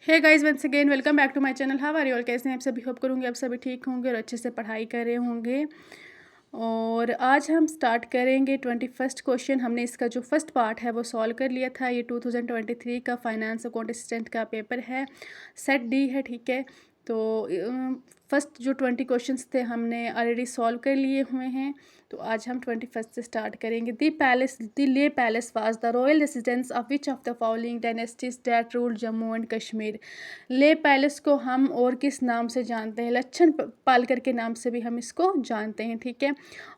Hey guys, once again welcome back to my channel. How are you all? कैसे हैं आप सभी? Hope करूँगी आप सभी ठीक होंगे और अच्छे से पढ़ाई कर रहे होंगे। और आज हम स्टार्ट करेंगे 21st क्वेश्चन। हमने इसका जो फर्स्ट पार्ट है वो सॉल्व कर लिया था। ये 2023 का फाइनेंस अकाउंट असिस्टेंट का पेपर है, सेट डी है, ठीक है। तो फर्स्ट जो 20 क्वेश्चंस थे हमने ऑलरेडी सॉल्व कर लिए हुए हैं। तो आज हम 21st से स्टार्ट करेंगे। The Leh palace was the royal residence of which of the following dynasties that ruled Jammu and Kashmir. ले पैलेस को हम और किस नाम से जानते हैं? लच्छन पालकर के नाम से भी हम इसको जानते हैं, ठीक है।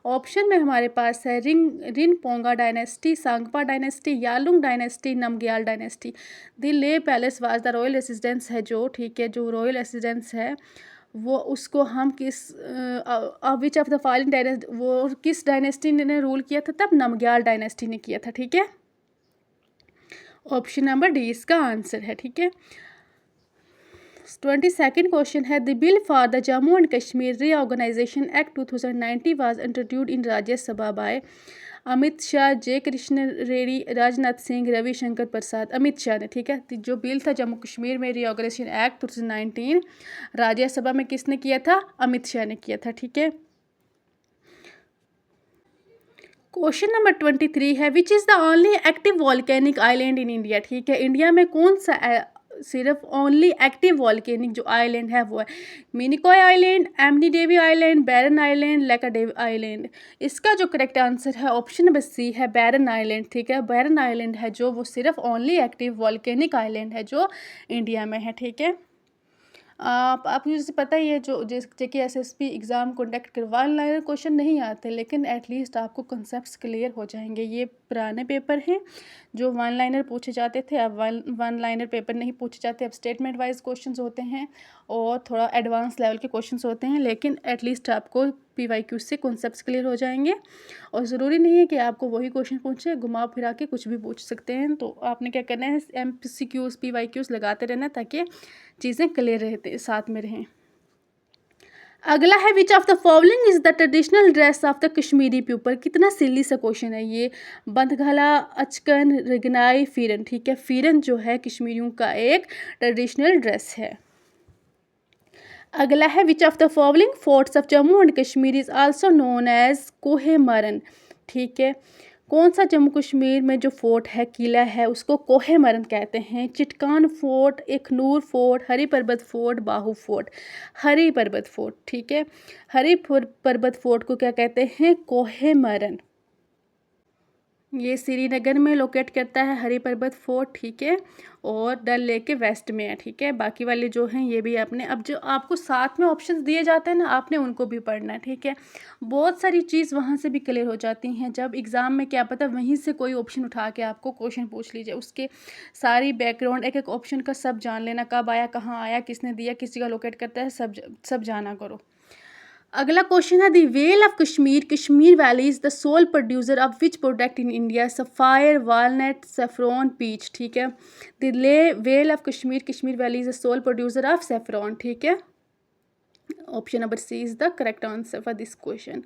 ऑप्शन में हमारे पास है Rinpunga dynasty, Tsangpa dynasty, Yarlung dynasty, Namgyal dynasty. The Leh palace was the royal residence है जो, ठीक है, जो रॉयल रेसिडेंस है वो उसको हम किस विच ऑफ द फॉलोइंग डायनेस्टी, वो किस डायनेस्टी ने रूल किया था? तब नमग्याल डायनेस्टी ने किया था, ठीक है। ऑप्शन नंबर डी इसका आंसर है, ठीक है। 22nd क्वेश्चन है the bill for the Jammu and Kashmir reorganisation act 2090 was introduced in Rajya Sabha by Amit Shah, Jai Krishna Reddy, Rajnath Singh, Ravishankar प्रसाद। अमित शाह ने, ठीक है। तो जो बिल था जम्मू कश्मीर में रीऑर्गेनाइजेशन एक्ट 2019 राज्यसभा में किसने किया था? अमित शाह ने किया था, ठीक है। क्वेश्चन नंबर 23 है which is the only active volcanic island in India, ठीक है। इंडिया में कौन सा सिर्फ ओनली एक्टिव वॉल्केनिक जो आइलैंड है वो है? मिनिकॉय आइलैंड, एमनी देवी आइलैंड, बैरन आइलैंड, लेकाडेव आइलैंड। इसका जो करेक्ट आंसर है ऑप्शन नंबर सी है बैरन आइलैंड, ठीक है। बैरन आइलैंड है जो, वो सिर्फ ओनली एक्टिव वॉल्केनिक आइलैंड है जो इंडिया में है, ठीक है। आपको जैसे पता ही है जो जेके एसएसपी एग्ज़ाम कंडक्ट कर वन लाइनर क्वेश्चन नहीं आते, लेकिन एटलीस्ट आपको कॉन्सेप्ट्स क्लियर हो जाएंगे। ये पुराने पेपर हैं जो वन लाइनर पूछे जाते थे, अब वन लाइनर पेपर नहीं पूछे जाते, अब स्टेटमेंट वाइज क्वेश्चंस होते हैं और थोड़ा एडवांस लेवल के क्वेश्चंस होते हैं। लेकिन एटलीस्ट आपको पीवाईक्यू से कॉन्सेप्ट्स क्लियर हो जाएंगे और ज़रूरी नहीं है कि आपको वही क्वेश्चन पूछे, घुमा फिरा के कुछ भी पूछ सकते हैं। तो आपने क्या करना है, MCQs PYQs लगाते रहना ताकि चीज़ें क्लियर रहते साथ में रहें। अगला है which of the following is the traditional dress of the Kashmiri people. कितना सिली सा क्वेश्चन है ये। बंदगला, अचकन, रिगनाई, फीरन, ठीक है। फीरन जो है कश्मीरियों का एक ट्रेडिशनल ड्रेस है। अगला है which of the following forts of Jammu and Kashmir is also known as Kohe Maran, ठीक है। कौन सा जम्मू कश्मीर में जो फोर्ट है, किला है, उसको कोहे मरन कहते हैं? चिटकान फोर्ट, इखनूर फोर्ट, हरी पर्वत फोर्ट, बाहू फोर्ट। हरी पर्वत फोर्ट, ठीक है। हरी पर्वत फोर्ट को क्या कहते हैं? कोहे मरन। ये श्रीनगर में लोकेट करता है हरी पर्वत फोर्ट, ठीक है। और डल लेक के वेस्ट में है, ठीक है। बाकी वाले जो हैं ये भी आपने, अब जो आपको साथ में ऑप्शंस दिए जाते हैं ना, आपने उनको भी पढ़ना है, ठीक है। बहुत सारी चीज़ वहाँ से भी क्लियर हो जाती हैं। जब एग्ज़ाम में क्या पता वहीं से कोई ऑप्शन उठा के आपको क्वेश्चन पूछ लीजिए, उसके सारी बैकग्राउंड एक एक ऑप्शन का सब जान लेना, कब आया, कहाँ आया, किसने दिया, किस जगह लोकेट करता है, सब जाना करो। अगला क्वेश्चन है the vale of Kashmir, Kashmir valley is the sole producer of which product in India? Sapphire, walnut, saffron, peach, ठीक है। The vale of Kashmir, Kashmir valley is the sole producer of saffron, ठीक है। Option number C is the correct answer for this question.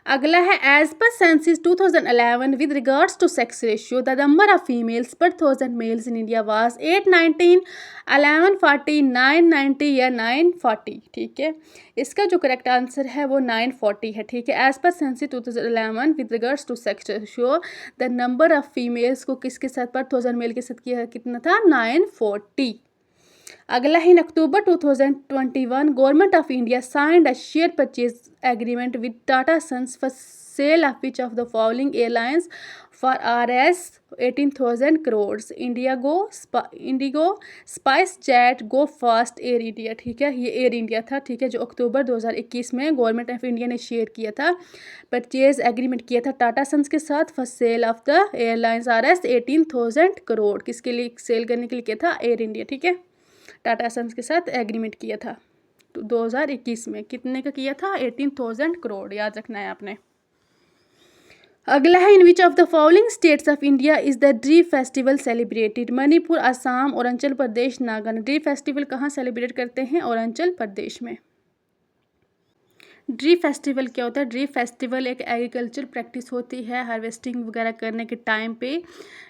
अगला है as per census 2011 with regards to sex ratio the number of females per 1000 males in India was 819, 1140, 990 या 940, ठीक है। इसका जो correct answer है वो 940 है, ठीक है। As per census 2011 with regards to sex ratio the number of females को किसके साथ पर 1000 मेल के साथ किया, कितना था? 940। अगला है in October 2021 government of India signed a share purchase agreement with Tata Sons for sale of which of the following airlines for RS 18,000 crore? IndiGo, SpiceJet, Go Fast, Air India, ठीक है। ये एयर इंडिया था, ठीक है, जो अक्टूबर 2021 में government of India ने share किया था, परचेज एग्रीमेंट किया था टाटा सन्स के साथ for sale of the airlines RS 18,000 crore. किसके लिए सेल करने के लिए किया था? एयर इंडिया, ठीक है। टाटा सन्स के साथ एग्रीमेंट किया था 2021 में। कितने का किया था? 18,000 करोड़, याद रखना है आपने। अगला है in which of the following states of India is the Dree festival celebrated? Manipur, Assam, Arunachal Pradesh, Nagaland. Dree festival कहाँ सेलिब्रेट करते हैं? अरुणाचल प्रदेश में। ड्री फेस्टिवल क्या होता है? ड्री फेस्टिवल एक एग्रीकल्चर प्रैक्टिस होती है हार्वेस्टिंग वगैरह करने के टाइम पे।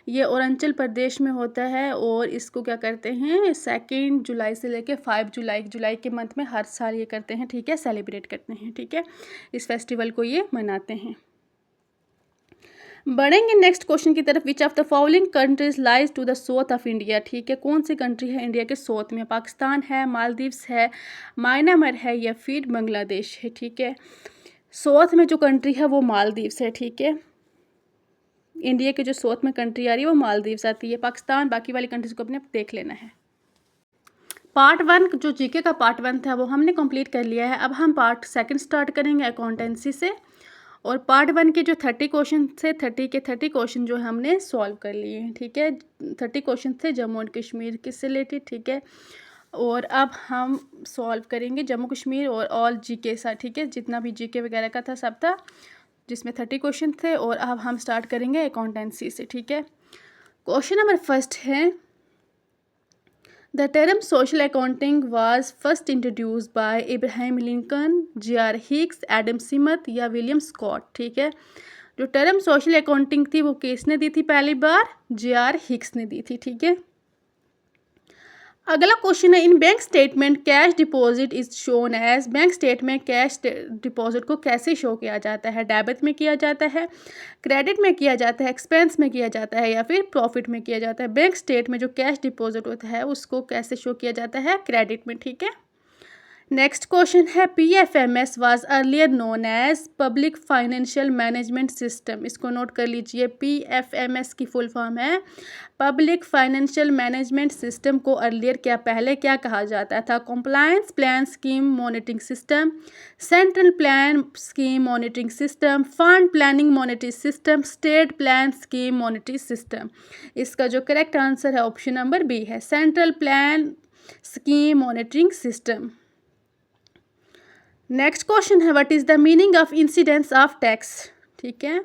ये अरुणाचल प्रदेश में होता है और इसको क्या करते हैं 2 जुलाई से लेके 5 जुलाई के मंथ में हर साल ये करते हैं, ठीक है, सेलिब्रेट करते हैं, ठीक है, इस फेस्टिवल को ये मनाते हैं। बढ़ेंगे नेक्स्ट क्वेश्चन की तरफ। Which of the following countries lies to the south of India, ठीक है, कौन सी कंट्री है इंडिया के साउथ में? पाकिस्तान है, मालदीव्स है, म्यांमार है या फिर बांग्लादेश है, ठीक है। साउथ में जो कंट्री है वो मालदीव्स है, ठीक है। इंडिया के जो साउथ में कंट्री आ रही है वो मालदीव्स आती है। पाकिस्तान बाकी वाली कंट्रीज को अपने देख लेना है। पार्ट 1 जो जीके का पार्ट 1 था वो हमने कंप्लीट कर लिया है। अब हम पार्ट 2 स्टार्ट करेंगे अकाउंटेंसी से। और पार्ट 1 के जो 30 क्वेश्चन थे 30 क्वेश्चन जो हमने सॉल्व कर लिए हैं, ठीक है। 30 क्वेश्चन थे जम्मू एंड कश्मीर के से रिलेटेड, ठीक है। और अब हम सॉल्व करेंगे जम्मू कश्मीर और ऑल जीके सा, ठीक है, जितना भी जीके वगैरह का था सब था, जिसमें 30 क्वेश्चन थे। और अब हम स्टार्ट करेंगे अकाउंटेंसी से, ठीक है। क्वेश्चन नंबर फर्स्ट है the term social accounting was first introduce by Ibrahim Lincoln, J.R. Hicks, Adam Smith या विलियम स्कॉट, ठीक है। जो टर्म सोशल अकाउंटिंग थी वो किसने दी थी पहली बार? J.R. हिक्स ने दी थी, ठीक है। अगला क्वेश्चन है in bank statement cash deposit is shown as, bank statement cash deposit को कैसे शो किया जाता है? डेबिट में किया जाता है, क्रेडिट में किया जाता है, एक्सपेंस में किया जाता है या फिर प्रॉफिट में किया जाता है? बैंक स्टेट में जो कैश डिपॉजिट होता है उसको कैसे शो किया जाता है? क्रेडिट में, ठीक है। नेक्स्ट क्वेश्चन है PFMS was earlier known as public financial management system. इसको नोट कर लीजिए, PFMS की फुल फॉर्म है पब्लिक फाइनेंशियल मैनेजमेंट सिस्टम को अर्लियर क्या पहले क्या कहा जाता था? Compliance plan scheme monitoring system, central plan scheme monitoring system, fund planning monitory system, state plan scheme monitory system. इसका जो करेक्ट आंसर है ऑप्शन नंबर बी है, central plan scheme monitoring system. Next question है what is the meaning of incidence of tax, ठीक है।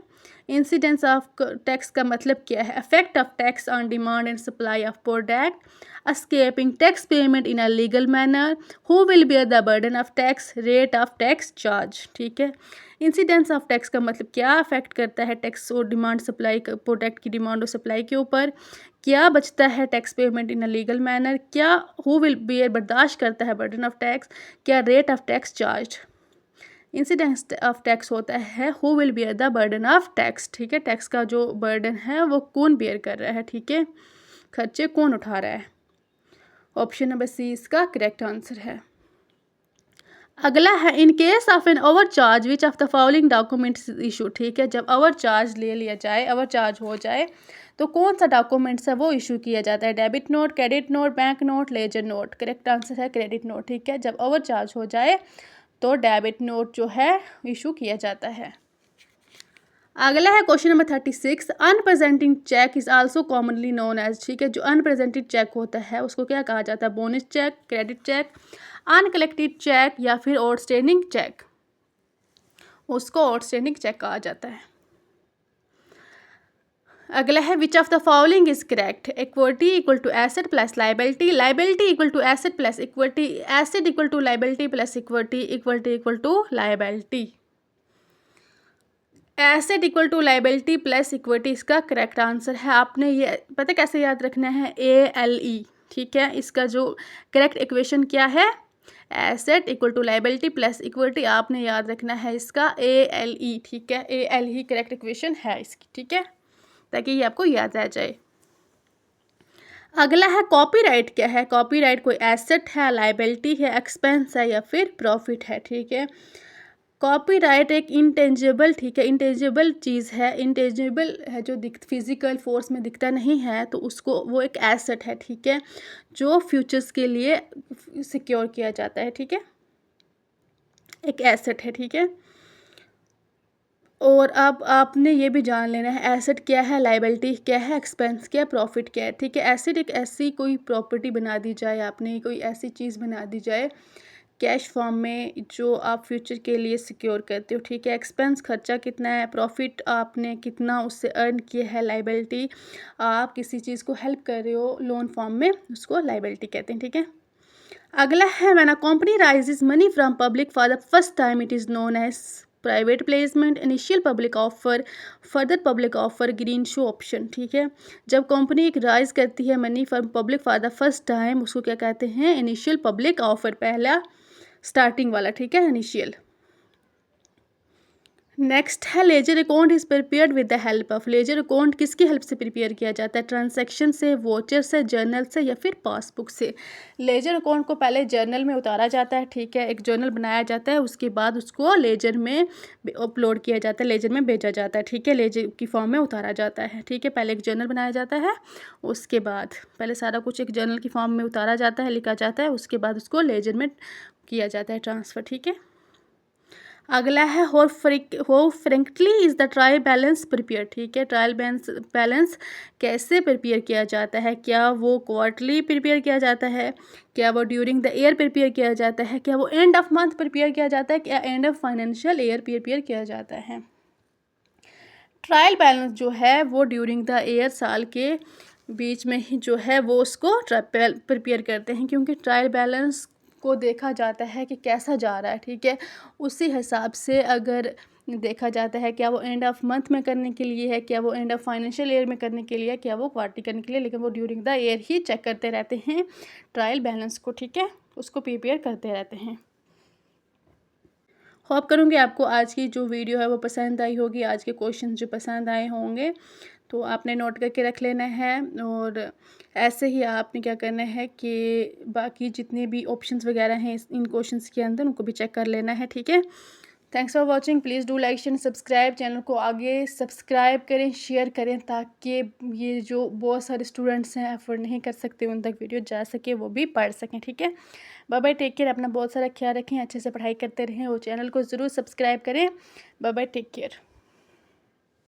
Incidence of tax का मतलब क्या है? Effect of tax on demand and supply of product, escaping tax payment in a legal manner, who will bear the burden of tax, rate of tax charge, ठीक है। Incidence of tax का मतलब क्या affect करता है tax और demand supply product की demand और सप्लाई के ऊपर, क्या बचता है tax payment in a legal manner, क्या हु विल बियर बर्दाश्त करता है बर्डन ऑफ टैक्स, क्या rate of tax charge. Incidence of tax होता है who will bear the burden of tax, ठीक है। टैक्स का जो बर्डन है वो कौन बियर कर रहा है, ठीक है, खर्चे कौन उठा रहा है। ऑप्शन नंबर सी इसका करेक्ट आंसर है। अगला है in case of an over charge which of the following documents issue, ठीक है। जब ओवर चार्ज ले लिया जाए, ओवर चार्ज हो जाए तो कौन सा डॉक्यूमेंट्स है वो इशू किया जाता है? Debit note, credit note, bank note, ledger note. Correct answer है क्रेडिट नोट, ठीक है। जब ओवर चार्ज हो जाए तो डेबिट नोट जो है इशू किया जाता है। अगला है question number 36 unpresenting cheque is also commonly known as, ठीक है। जो अनप्रेजेंटेड चेक होता है उसको क्या कहा जाता है? Bonus cheque, credit cheque, uncollected cheque या फिर आउटस्टैंडिंग चेक। उसको आउटस्टैंडिंग चेक कहा जाता है। अगला है which of the following is correct? Equity equal to asset plus liability, liability equal to asset plus equity, asset equal to liability plus equity, equity equal to liability. Asset equal to liability plus equity इसका correct answer है। आपने ये पता कैसे याद रखना है? ALE, ठीक है। इसका जो करेक्ट इक्वेशन क्या है? Asset equal to liability plus equity, आपने याद रखना है इसका ALE, ठीक है। ALE करेक्ट इक्वेशन है इसकी, ठीक है, ताकि ये आपको याद रह जाए। अगला है कॉपीराइट क्या है? कॉपीराइट कोई एसेट है, लाइबिलिटी है, एक्सपेंस है या फिर प्रॉफिट है, ठीक है। कॉपीराइट एक इंटेंजिबल, ठीक है, इंटेंजिबल चीज़ है। इंटेंजिबल है जो फिजिकल फोर्स में दिखता नहीं है तो उसको वो एक एसेट है, ठीक है, जो फ्यूचर्स के लिए सिक्योर किया जाता है, ठीक है, एक एसेट है, ठीक है। और अब आपने ये भी जान लेना है एसेट क्या है, लाइबिलिटी क्या है, एक्सपेंस क्या है, प्रॉफिट क्या है, ठीक है। एसेट एक ऐसी कोई प्रॉपर्टी बना दी जाए, आपने कोई ऐसी चीज़ बना दी जाए कैश फॉर्म में जो आप फ्यूचर के लिए सिक्योर करते हो, ठीक है। एक्सपेंस खर्चा कितना है, प्रॉफिट आपने कितना उससे अर्न किया है, लाइबिलिटी आप किसी चीज़ को हेल्प कर रहे हो लोन फॉर्म में, उसको लाइबिलिटी कहते हैं, ठीक है। अगला है when a company raises money from public for the first time it is known as private placement, initial public offer, further public offer, green shoe option. ठीक है, जब कंपनी एक राइज करती है money from public for the first time, उसको क्या कहते हैं? इनिशियल पब्लिक ऑफर, पहला स्टार्टिंग वाला। ठीक है, इनिशियल। नेक्स्ट है ledger account is prepared with the help of. Ledger account किसकी हेल्प से प्रिपेयर किया जाता है? ट्रांजैक्शन से, वॉचर से, जर्नल से या फिर पासबुक से। लेजर अकाउंट को पहले जर्नल में उतारा जाता है। ठीक है, एक जर्नल बनाया जाता है, उसके बाद उसको लेजर में अपलोड किया जाता है, लेजर में भेजा जाता है। ठीक है, लेजर की फॉर्म में उतारा जाता है। ठीक है, पहले एक जर्नल बनाया जाता है, उसके बाद पहले सारा कुछ एक जर्नल की फॉर्म में उतारा जाता है, लिखा जाता है, उसके बाद उसको लेजर में किया जाता है ट्रांसफ़र। ठीक है, अगला है how frequently is the trial balance prepare. ठीक है, ट्रायल बैलेंस कैसे प्रिपेयर किया जाता है? क्या वो क्वार्टरली प्रिपेयर किया जाता है? क्या वो ड्यूरिंग द ईयर प्रिपेयर किया जाता है? क्या वो एंड ऑफ मंथ प्रिपेयर किया जाता है? क्या end of financial year prepare किया जाता है? ट्रायल बैलेंस जो है वो ड्यूरिंग द ईयर, साल के बीच में ही जो है वो उसको प्रिपेयर करते हैं, क्योंकि ट्रायल बैलेंस को देखा जाता है कि कैसा जा रहा है। ठीक है, उसी हिसाब से अगर देखा जाता है क्या वो एंड ऑफ मंथ में करने के लिए है, क्या वो एंड ऑफ फाइनेंशियल ईयर में करने के लिए है, क्या वो क्वार्टरली करने के लिए, लेकिन वो ड्यूरिंग द ईयर ही चेक करते रहते हैं ट्रायल बैलेंस को। ठीक है, उसको प्रिपेयर करते रहते हैं। होप करूँगी आपको आज की जो वीडियो है वो पसंद आई होगी, आज के क्वेश्चन जो पसंद आए होंगे तो आपने नोट करके रख लेना है। और ऐसे ही आपने क्या करना है कि बाकी जितने भी ऑप्शंस वगैरह हैं इन क्वेश्चंस के अंदर, उनको भी चेक कर लेना है। ठीक है, thanks for watching. Please do like share subscribe, channel को आगे सब्सक्राइब करें, शेयर करें, ताकि ये जो बहुत सारे स्टूडेंट्स हैं अफोर्ड नहीं कर सकते उन तक वीडियो जा सके, वो भी पढ़ सकें। ठीक है, बाय बाय, टेक केयर, अपना बहुत सारा ख्याल रखें, अच्छे से पढ़ाई करते रहें और चैनल को ज़रूर सब्सक्राइब करें। Bye bye, take care.